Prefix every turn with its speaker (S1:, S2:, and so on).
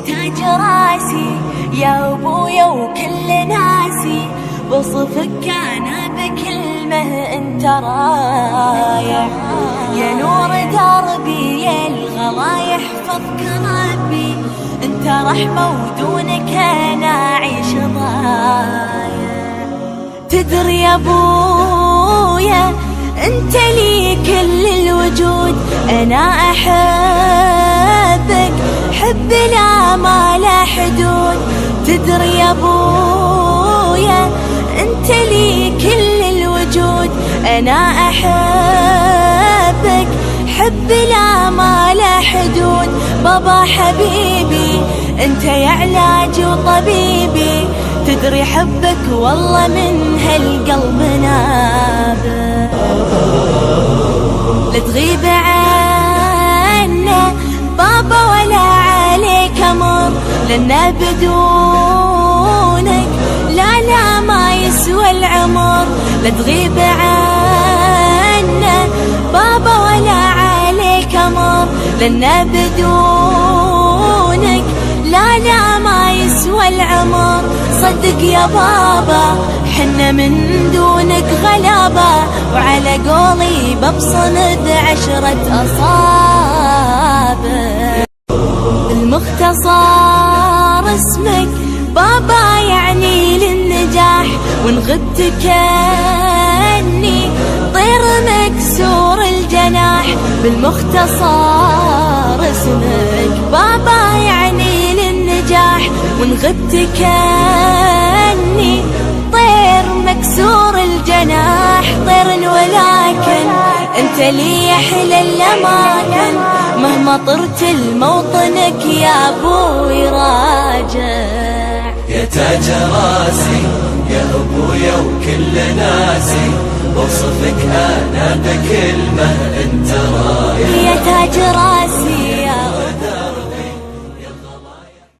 S1: تاج راسي يا ابويا وكل ناسي، بوصفك انا بكلمه انت رايح، يا نور دربي يا الغلا يحفظك ربي، انت رحمه ودونك انا اعيش ضايع. تدري يا ابويا انت لي كل الوجود، انا احبك حب لا ما لا حدود. تدري يا ابويا انت لي كل الوجود، انا احبك حب لا ما لا حدود. بابا حبيبي انت يا علاجي وطبيبي، تدري حبك والله من هالقلب نابه. لا تغيب عنا بابا ولا عليك امر، لنا بدونك لا لا ما يسوى العمر. لا تغيب عنا بابا ولا عليك امر، لنا بدونك لا لا ما يسوى العمر. صدق يا بابا حنا من دونك غلابة، وعلى قولي ببصمد 10 أصابع. المختصر اسمك بابا يعني للنجاح، وإن غبت كأني طير مكسور الجناح. بالمختصر اسمك بابا يعني للنجاح، وإن غبت كأني طير مكسور الجناح. طير ولكن انت لي احلى الاماكن، مهما طرت لموطنك يا ابوي راجع.
S2: يا تاج راسي يا ابويا وكل ناسي، بوصفك انا بكلمه انت رايح.
S1: يا تاج راسي